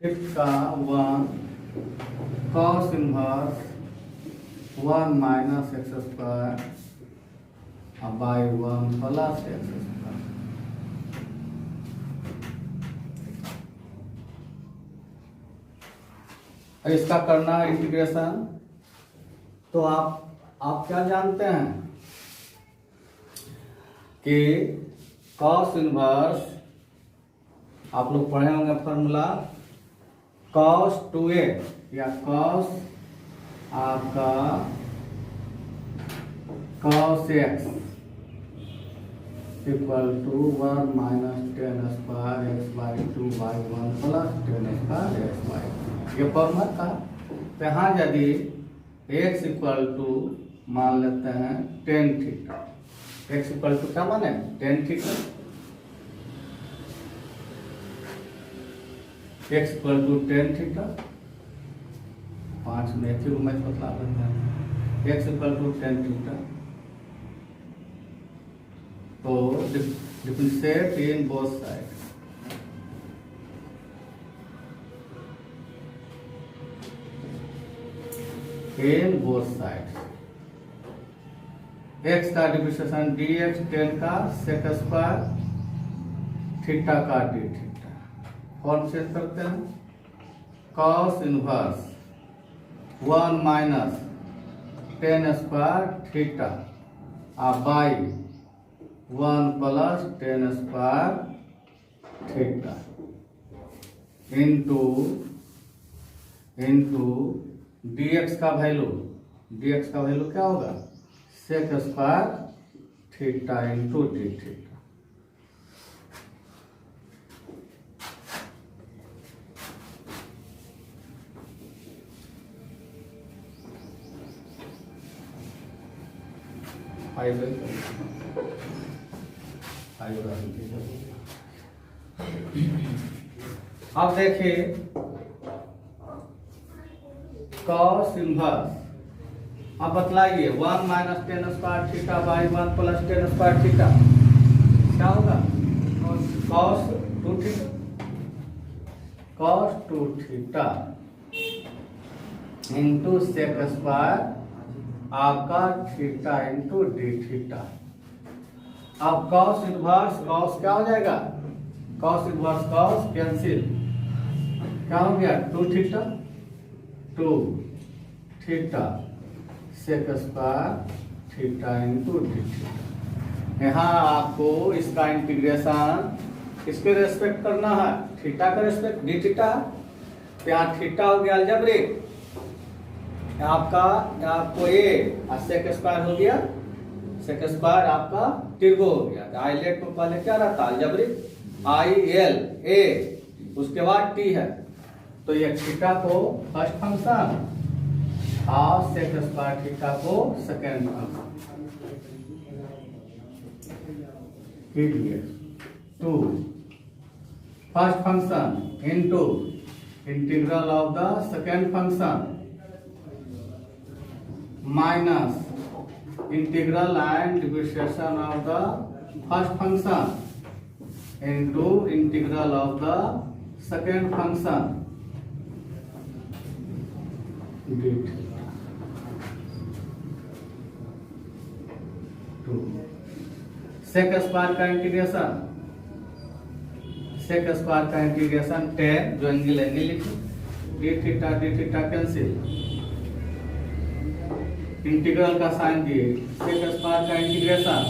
Fifth का 1 cos inverse 1 minus x square by 1 plus x square. इसका करना है इंटीग्रेशन। तो आप क्या जानते हैं कि cos इनवर्स आप लोग पढ़े होंगे फॉर्मूला cos 2a या cos आपका cos x equal to 1 minus 10 square x by 2 by 1 plus 10 square x by. ये फॉर्मूला था। तो यहाँ यदि x इक्वल टू मान लेते हैं tan theta, x equal to क्या माने tan theta, x equal to ten theta, 5 में एक मैथ बतला देते हैं, x equal to ten theta. तो differentiate in both side, in both side. x का डिफरेंशिएशन dx, टेन का सेक स्क्वायर, थीटा का डी थीटा। फॉर्म चेंज करते हैं, cos inverse 1 minus 10 square theta by 1 plus 10 square theta into dx का value क्या होगा sec square theta into d theta. अब देखिए cos इनवर्स, अब बतलाइए 1 minus 10 square theta by 1 plus 10 square theta क्या होगा cos 2 theta, cos 2 theta into sec square आपका थीटा इंटू डी थीटा। अब cos इनवर्स cos क्या हो जाएगा, cos इनवर्स cos कैंसिल, क्या हो गया 2 theta, 2 theta sec square theta into d theta. यहाँ आपको इसका इंटीग्रेशन किसके रेस्पेक्ट करना है, थीटा का रेस्पेक्ट, डी थीटा। तो यहाँ थीटा हो गया अलजेब्रिक आपको ए और सेक स्क्वायर हो गया, सेक स्क्वायर आपका तिर्गो हो गया। आइलेट में पहले क्या रहता अलजेब्रिक आई एल ए, उसके बाद टी है। तो ये थीटा को फर्स्ट फंक्शन और सेक स्क्वायर थीटा को सेकेंड फंक्शन कीजिए। 2 first function into integral of the second function minus integral and differentiation of the first function into integral of the second function d theta. 2 sec square का integration, sec square का integration 10 जो angle लिखी, d theta cancel, integral का sign दिए, sec square का integration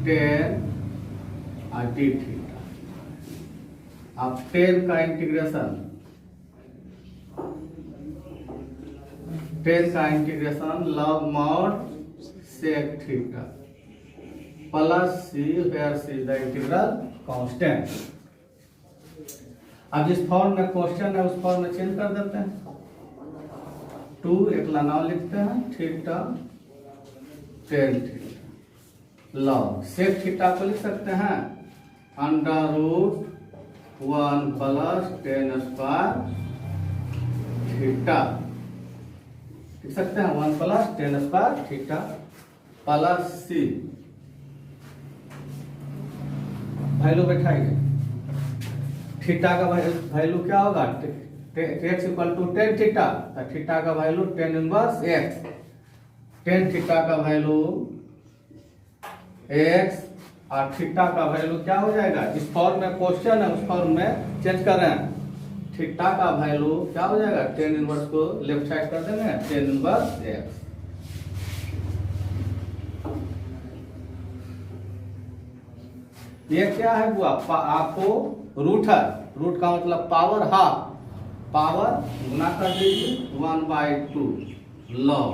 10 और D theta. अब 10 का इंटीग्रेशन, 10 का integration log mod sec theta plus C where C the integral constant. अब जिस फॉर्म में क्वेश्चन है उस फॉर्म में चेंज कर देते हैं। 2 एक नाम लिखते हैं theta 10 theta log sec theta को लिख सकते हैं under root 1 plus 10 square theta, लिख सकते हैं 1 plus 10 square theta plus C value बैठाइए थीटा का वैल्यू क्या होगा, x equal to ten theta, तो थीटा का value ten inverse x, ten theta का वैल्यू x और थीटा का वैल्यू क्या हो जाएगा, इस फॉर्म में क्वेश्चन है उस फॉर्म में चेंज कर रहे हैं, थीटा का वैल्यू क्या हो जाएगा, टेन इनवर्स को लेफ्ट साइड कर देंगे, टेन इनवर्स x। ये क्या है बुआ, आपको रूट है, रूट का मतलब पावर हाफ, पावर गुना कर दीजिए 1/2 log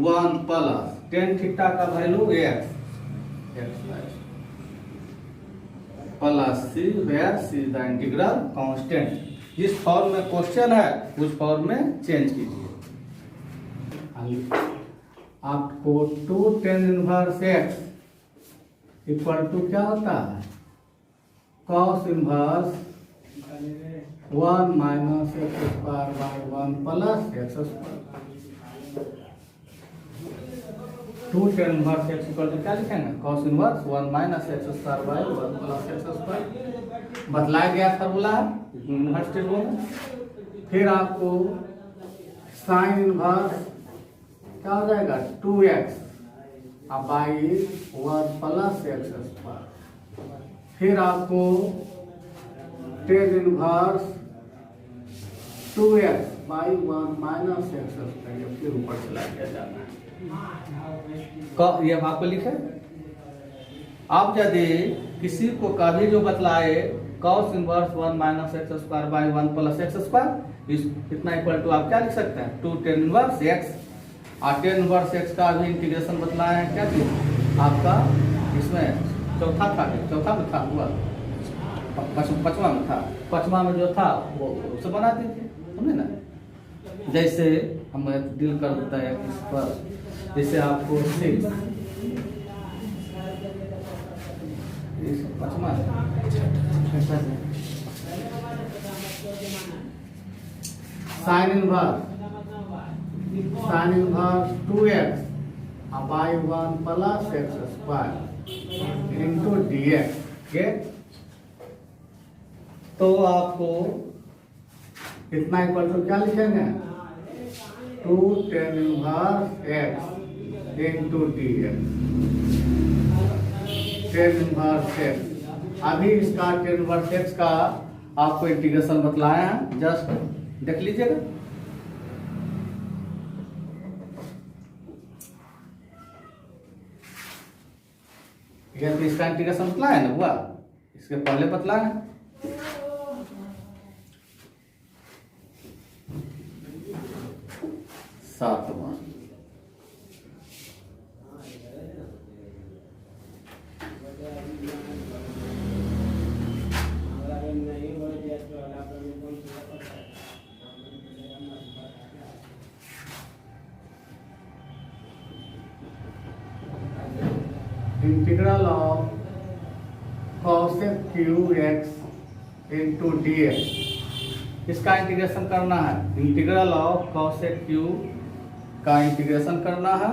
1 प्लस टेन थीटा का value x plus c where c the integral constant, जिस फॉर्म में क्वेश्चन है उस फॉर्म में चेंज कीजिए। आपको 2 ten inverse x equal to क्या होता है, cos inverse 1 minus x square by 1 plus x square. 2 ten inverse x equal to क्या लिखेंगे, cos inverse 1 minus x square by 1 plus x square, बतलाया गया फार्मूला है इनवर्स टेबल में। फिर आपको साइन इनवर्स क्या हो जाएगा 2x by 1 plus x square. फिर आपको tan inverse 2x by 1 minus x square, फिर ऊपर चला दिया जाना है, ये आपको लिखे। अब यदि किसी को कभी जो बतलाए cos inverse 1 minus x square by 1 plus x square, इतना इक्वल टू आप क्या लिख सकते हैं 2 टेन इनवर्स x, और टेन इनवर्स x का भी इंटीग्रेशन बतलाया है क्या चीज आपका, इसमें चौथा था, चौथा में था हुआ, पचवा में था, पचवा में जो था वो उसे बना दीजिए, समझे ना। जैसे हम डील कर देता है इस पर, जैसे आपको 6 पचवा sine inverse 2x by 1 plus x square into dx के, तो आपको इतना इक्वल टू क्या लिखेंगे 2 ten inverse x into dx, ten inverse x। अभी इसका टेन इनवर्स x का आपको इंटीग्रेशन बतलाया है, जस्ट देख लीजिएगा। ये तो इसका इंटीग्रेशन बतलाया है ना हुआ, इसके पहले बतलाया है। सातवां integral of cosec qx into dx, इसका इंटीग्रेशन करना है, इंटीग्रल ऑफ cosec q का इंटीग्रेशन करना है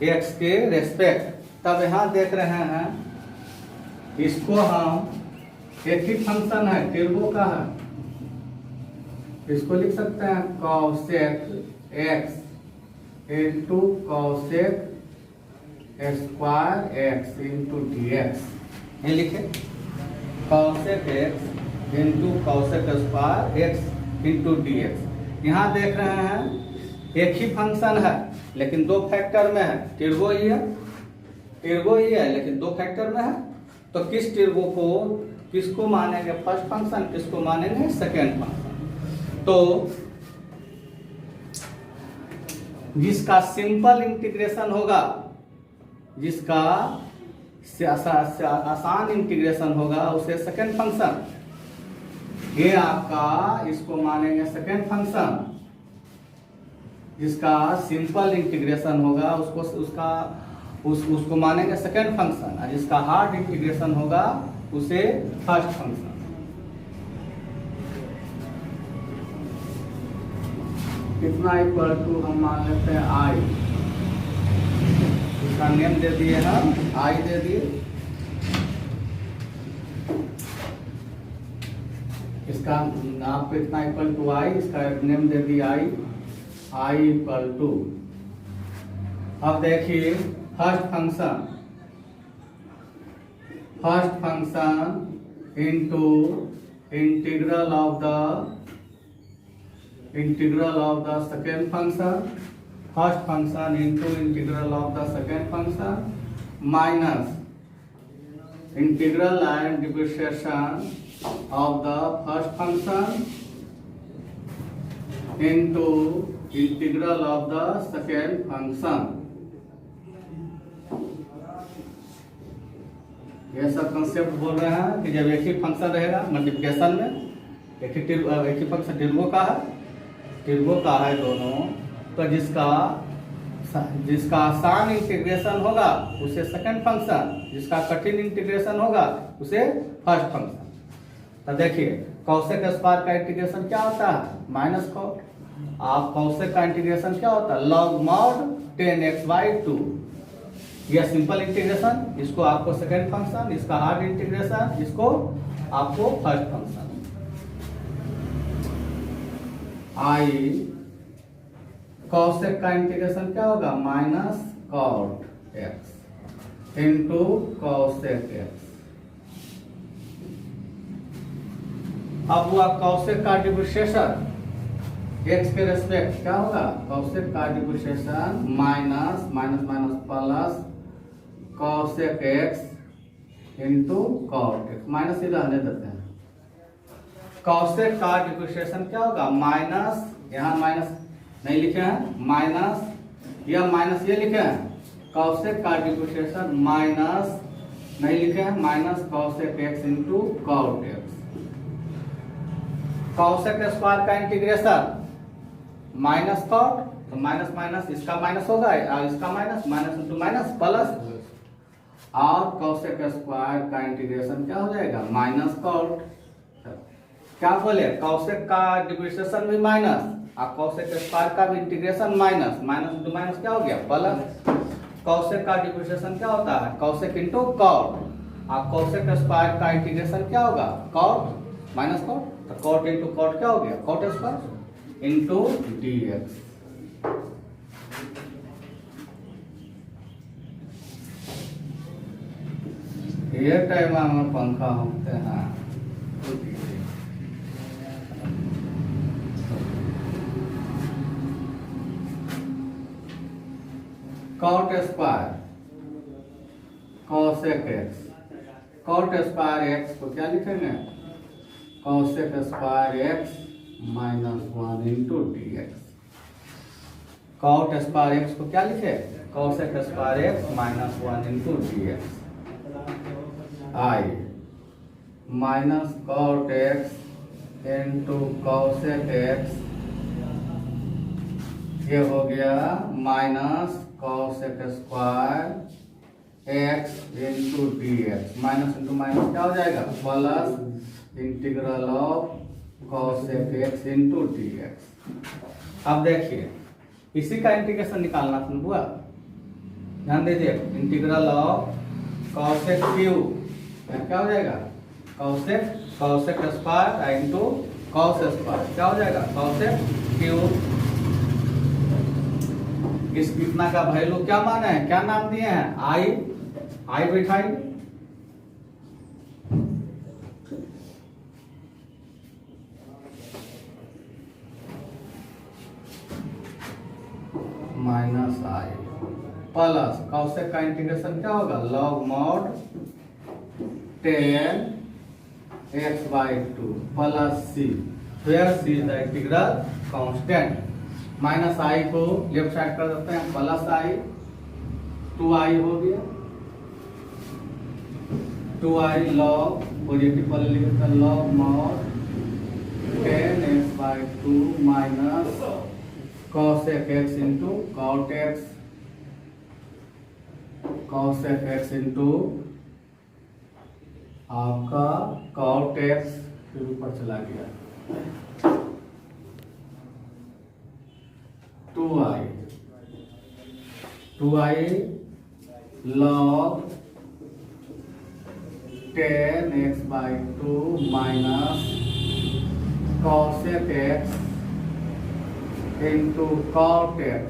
x के रेस्पेक्ट। तब यहाँ देख रहे हैं इसको हम एक ही फंक्शन है टेबो का है, इसको लिख सकते हैं cosec x into cosec square x into D x, ये लिखे cosec x into cosec square x into D x. यहाँ देख रहे हैं एक ही फंक्शन है लेकिन दो फैक्टर में है, टिर्गो ही है, टिर्गो ही है लेकिन दो फैक्टर में है। तो किस टिर्गो को किसको मानेंगे फर्स्ट फंक्शन, किसको मानेंगे सेकेंड फंक्शन। तो जिसका सिंपल इंटीग्रेशन होगा, जिसका आसान इंटीग्रेशन होगा उसे सेकेंड फंक्शन, ये आपका इसको मानेंगे सेकेंड फंक्शन। जिसका सिंपल इंटीग्रेशन होगा उसको मानेंगे सेकेंड फंक्शन, और जिसका हार्ड इंटीग्रेशन होगा उसे फर्स्ट फंक्शन। कितना इक्वल टू हम मान लेते हैं आई, इसका नेम दे दिए हम आई दे दिए। इसका आपको इतना इक्वल टू आई, इसका नेम दे दिया आई इक्वल टू। अब देखिए first function into integral of the second function, first function into integral of the second function minus integral and differentiation of the first function into integral of the second function। ये सब concept बोल रहे हैं कि जब एक ही function रहेगा multiplication में, एक ही फंक्शन टिर्बो का है दोनों, तो जिसका आसान इंटीग्रेशन होगा उसे सेकंड फंक्शन, जिसका कठिन इंटीग्रेशन होगा उसे फर्स्ट फंक्शन। तो देखिए कॉसेक स्क्वायर का इंटीग्रेशन क्या होता है, माइनस कॉट। आप कॉसेक का इंटीग्रेशन क्या होता है, लॉग मॉड 10x/2। यह सिंपल इंटीग्रेशन, इसको आपको सेकंड फंक्शन, इसका हार्ड इंटीग्रेशन, इसको आपको फर्स्ट फंक्शन। आई कॉसेक का इंटीग्रेशन क्या होगा, minus cot x into cosec x. अब हुआ कॉसेक का डिफरेंशिएशन एक्स के रेस्पेक्ट क्या होगा, कॉसेक का differentiation minus minus minus plus cosec x into cot x, minus सीधा रहने देते हैं। कॉसेक का डिफरेंशिएशन क्या होगा, माइनस, यहाँ माइनस नहीं लिखे हैं, माइनस या माइनस ये लिखे हैं, कॉसेक का डिफरेंशिएशन माइनस नहीं लिखे हैं, minus cosec x into cot x. Cosec square का इंटीग्रेशन माइनस कॉट, तो माइनस माइनस इसका माइनस होगा और इसका minus, minus into minus plus, और कॉसेक स्क्वायर का इंटीग्रेशन क्या हो जाएगा, माइनस कॉट। क्या बोले, कॉसेक का डिफरेंशिएशन भी माइनस और कॉसेक स्क्वायर का भी integration minus, minus into minus क्या हो गया, प्लस। कॉसेक का डिफरेंशिएशन क्या होता है, कॉसेक इंटू कॉट, और कॉसेक स्क्वायर का इंटीग्रेशन क्या होगा, कॉट माइनस कॉट, तो कॉट इंटू कॉट क्या हो गया, कॉट स्क्वायर इंटू dx। ये टाइम में पंखा होते हैं cot square cosec x, cot square x को क्या लिखेंगे, cosec square x minus 1 into dx। Cot square x को क्या लिखे, cosec square x minus 1 into dx। I minus cot x into cosec x, ये हो गया minus cosec square x into dx, minus into minus क्या हो जाएगा, plus integral of cosec x into dx। अब देखिए इसी का इंटीग्रेशन निकालना तुम हुआ, ध्यान दीजिए, इंटीग्रल ऑफ कॉसेक क्यूब क्या हो जाएगा, cosec square into cos square क्या हो जाएगा, कॉसेक क्यूब। इस कितना का वैल्यू क्या माना है, क्या नाम दिए हैं, आई बैठाई, माइनस आई प्लस कॉसेक का इंटीग्रेशन क्या होगा, log mod 10x/2 plus C, where C is the integral constant. Minus I को लेफ्ट साइड कर देते हैं, प्लस आई 2i हो गया, 2i लॉग पॉजिटिव वाले लिखते हैं, log mod 10x/2 minus cosec x into cot x, cosec x into आपका कॉट एक्स के ऊपर चला गया, 2i log 10x/2 माइनस cosec x into cot x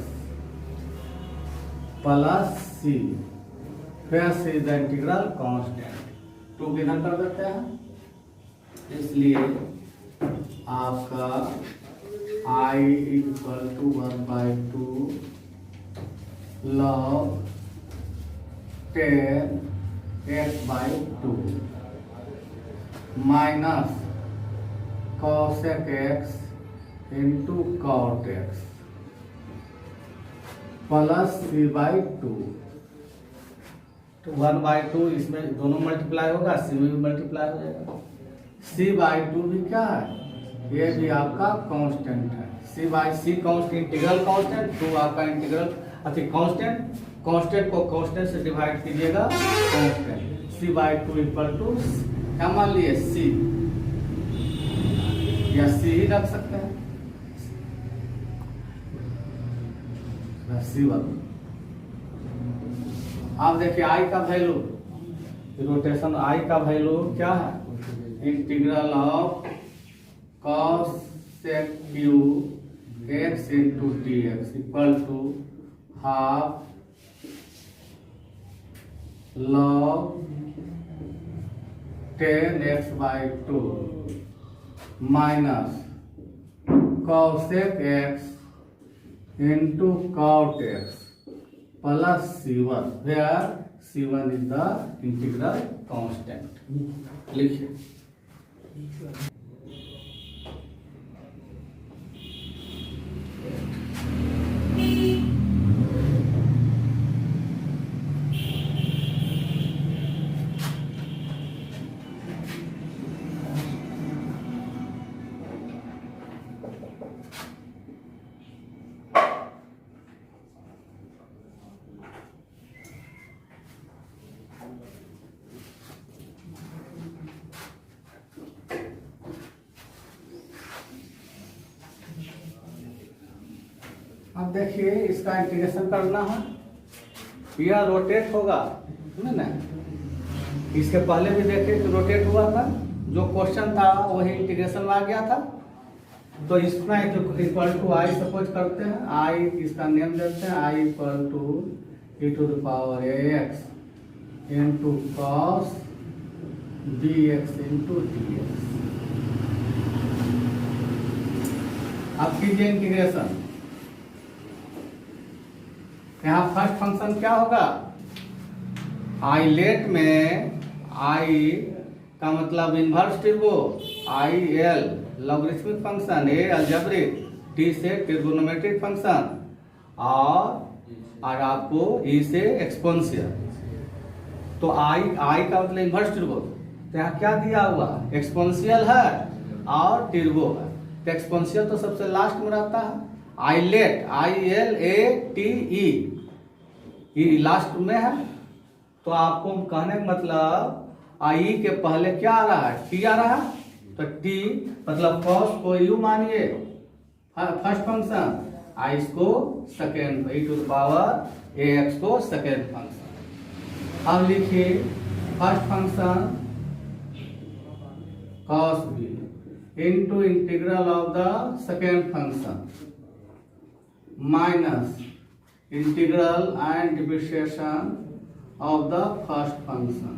plus c, फिर से द इंटीग्रल कांस्टेंट टू किधर कर देते हैं, इसलिए आपका I equal to 1/2 log 10 x/2 minus cosec x into cot x plus c/2। तो 1/2 इसमें दोनों मल्टीप्लाई होगा, c में भी मल्टीप्लाई हो जाएगा। c/2 भी क्या है, ये भी आपका कांस्टेंट है। c/c कांस्टेंट, इंटीग्रल कांस्टेंट, 2 आपका इंटीग्रल अति कांस्टेंट, कांस्टेंट को कांस्टेंट से डिवाइड कीजिएगा कांस्टेंट। c/2 इक्वल टू क्या मान लिए c, या c ही रख सकते हैं, c1। आप देखिए i का वैल्यू, रोटेशन i का वैल्यू क्या है, integral of cos sec q x into dx equal to half log 10 x/2 minus cosec x into cot x plus c1, where c1 is the integral constant। लिखिए अब देखिए इसका integration करना है, यह रोटेट होगा ना, इसके पहले भी देखे कि रोटेट हुआ था, जो क्वेश्चन था वही इंटीग्रेशन में आ गया था। तो इसमें इक्वल टू आई सपोज करते हैं, आई इसका नेम देते हैं, I equal to e to the power ax into cos bx into dx। अब कीजिए इंटीग्रेशन। यहाँ फर्स्ट फंक्शन क्या होगा, आई लेट में आई का मतलब इनवर्स टिर्बो, I L logarithmic function, A algebraic, T से ट्रिगोनोमेट्रिक फंक्शन, और आपको ई से एक्सपोनेंशियल। तो आई का मतलब इनवर्स टिर्बो, तो यहाँ क्या दिया हुआ, एक्सपोनेंशियल है और टिर्बो है। तो एक्सपोनेंशियल तो सबसे लास्ट में रहता है, आई लेट ILATE ये लास्ट में है। तो आपको कहने का मतलब आई के पहले क्या आ रहा है, टी आ रहा है, तो टी मतलब फर्स्ट को यू मानिए फर्स्ट फंक्शन, आई को second, e to the power ax को सेकेंड फंक्शन। अब लिखिए first function cos b into integral of the second function minus integral and depreciation of the first function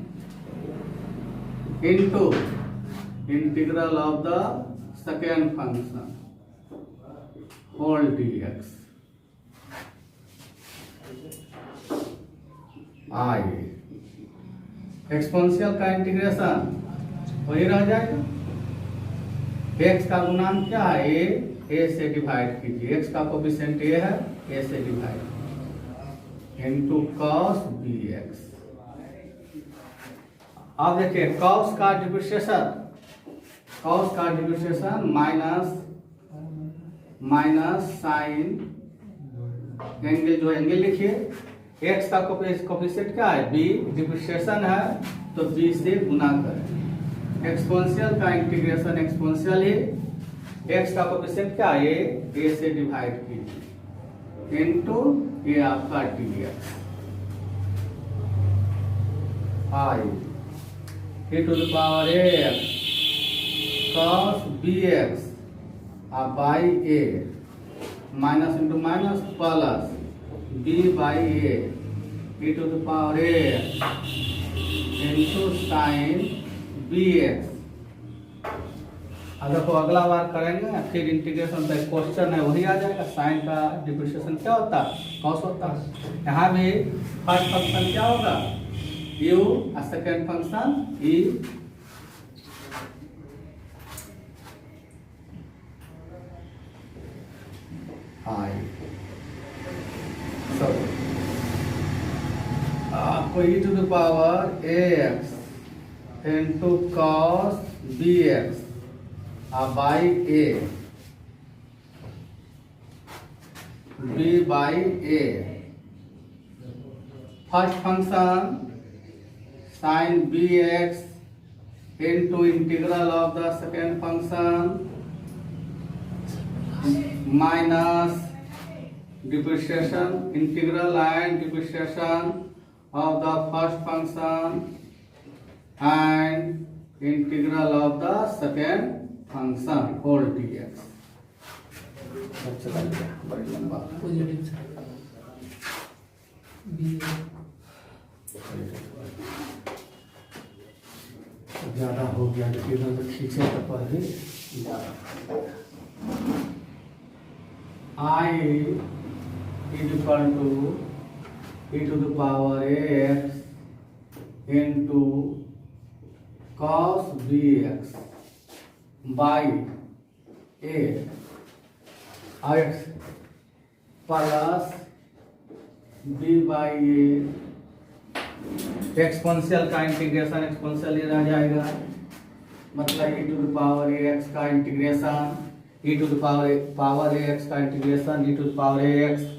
into integral of the second function whole dx। I exponential का integration वही रह जाएगा, x का गुणांक क्या है, a से divide कीजिए, x का कोफिशिएंट a है, a से डिवाइड इंटू cos bx। अब देखिए cos का डिप्रिसिएशन माइनस साइन एंगल, जो एंगल लिखिए, x का कोफिशिएंट क्या है, b, डिप्रिसिएशन है तो b से गुना करें। एक्सपोनेंशियल का इंटीग्रेशन एक्सपोनेंशियल ही, x का कोफिशिएंट क्या है, a से डिवाइड कीजिए इंटू ये आपका dx। I e to the power ax cos bx by a minus into minus plus b by a e to the power a into sine B x. अब देखो अगला बार करेंगे फिर इंटीग्रेशन का क्वेश्चन है वही आ जाएगा। साइन का डिप्रिसिएशन क्या होता है, कॉस होता है। यहाँ भी फर्स्ट फंक्शन क्या होगा यू और सेकेंड फंक्शन ई आई। आपको E to the power A X into cos B X by A B by A. First function sine B X into integral of the second function minus depreciation integral and depreciation of the first function and integral of the second function whole dx। चला गया बड़ी लंबा ज्यादा हो गया लेकिन तो खींचे तो पर ही ज्यादा I is equal to e to the power x into cos bx by a x plus b by a। Exponential का इंटीग्रेशन एक्सपोनेंशियल ही रह जाएगा, मतलब e to the power ax का इंटीग्रेशन e to the power ax का इंटीग्रेशन e to the power ax।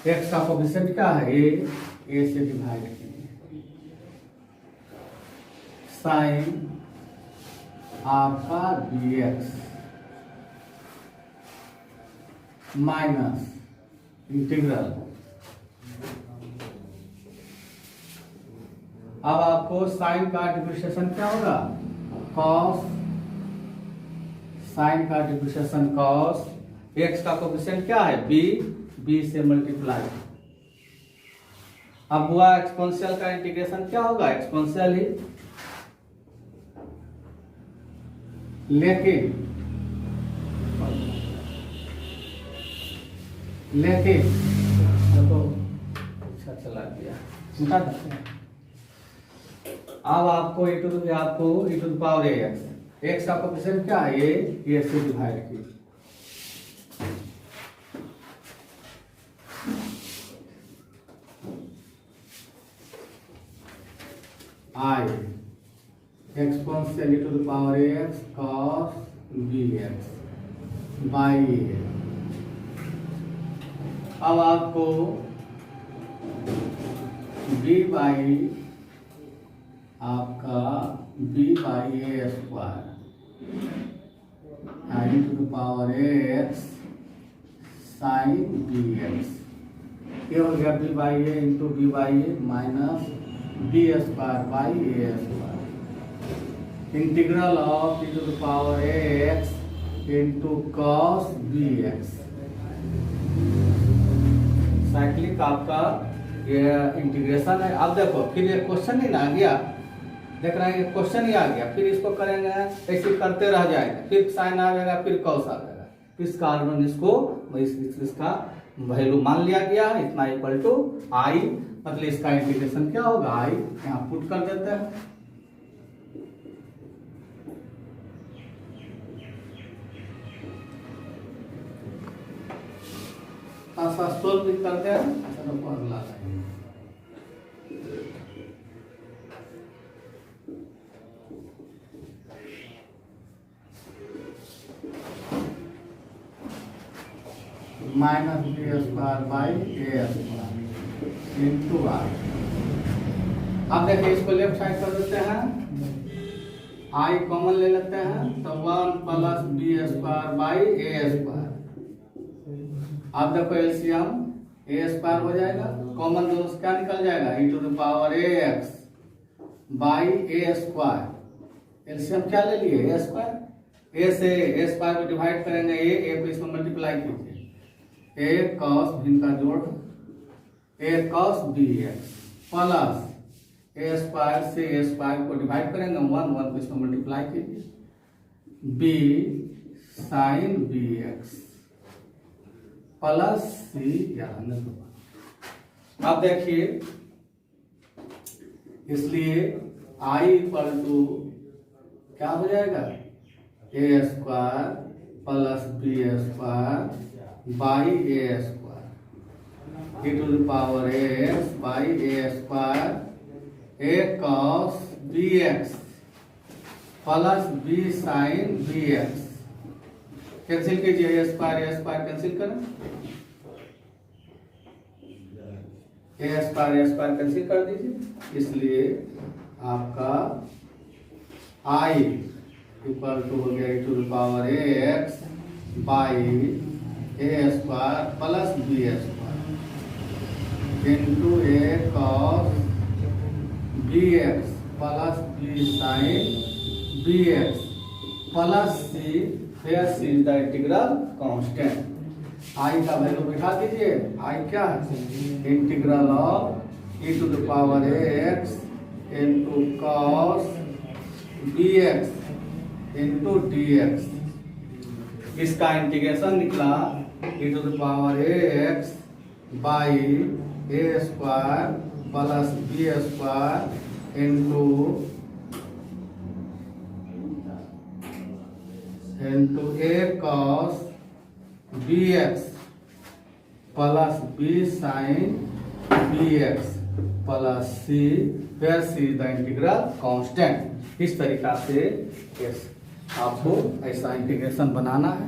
X का कोफिशिएंट क्या है ए से डिवाइड कीजिए साइन आपका बी एक्स माइनस इंटीग्रल। अब आपको साइन का डिप्रिसिएशन क्या होगा कॉस, साइन का डिप्रिसिएशन कॉस। एक्स का कोफिशिएंट क्या है बी से मल्टीप्लाई। अब हुआ एक्सपोनेंशियल का इंटीग्रेशन क्या होगा एक्सपोनेंशियल ही, लेकिन देखो अच्छा चला गया मिटा देते हैं। अब आपको e to the power x का कोफिशिएंट क्या है ए से डिवाइड की I exponential e to the power x cos bx by a। अब आपको b बाई आपका b by A square e to the power x sine B x. ये हो गया b by a into b by a minus b square by A square integral of e to the power x into cos B x. Cyclic आपका ये integration है। अब देखो फिर ये क्वेश्चन ही ना आ गया, देख रहे हैं ये क्वेश्चन ही आ गया, फिर इसको करेंगे ऐसे करते रह जाएगा, फिर साइन आ जाएगा फिर कॉस आ जाएगा। इस कारण इसको इसका वैल्यू मान लिया गया इतना इक्वल टू आई, मतलब इसका इंटीग्रेशन क्या होगा आई यहाँ पुट कर देते हैं। सोल्व भी करते हैं। चलो अगला minus b square by A square into r. अब देखिए इसको लेफ्ट साइड कर देते हैं, आई कॉमन ले लेते हैं तो 1 plus B square by A square. अब देखो एलसीएम ए स्क्वायर हो जाएगा, कॉमन दोनों से क्या निकल जाएगा e to the power A x by A square. LCM क्या ले लिए ए स्क्वायर, ए से ए स्क्वायर को डिवाइड करेंगे, ए को इसमें मल्टीप्लाई कीजिए, ए कॉस भी का जोड़ ए कॉस बी एक्स प्लस ए स्क्वायर से ए स्क्वायर को डिवाइड करेंगे, 1 को इसमें मल्टीप्लाई कीजिए, B sine B x plus C अब देखिए, इसलिए आई इक्वल टू क्या हो जाएगा, A square plus B square by A square E to the power X by A square A cos B x plus B sine B X. Cancel कीजिए, A square cancel करें, ए square cancel कर दीजिए, इसलिए आपका आई equal to हो गया to the power X by A square plus B square into A cos B x plus B sine B x plus C, where C is the integral constant. I का value बिठा दीजिए, I क्या है, integral of E to the power X into cos B X into D X. इसका integration निकला E to the power X by A square plus B square into A cos B x plus B sine B x plus C, where C is the integral constant. इस तरीका से आपको ऐसा integration बनाना है।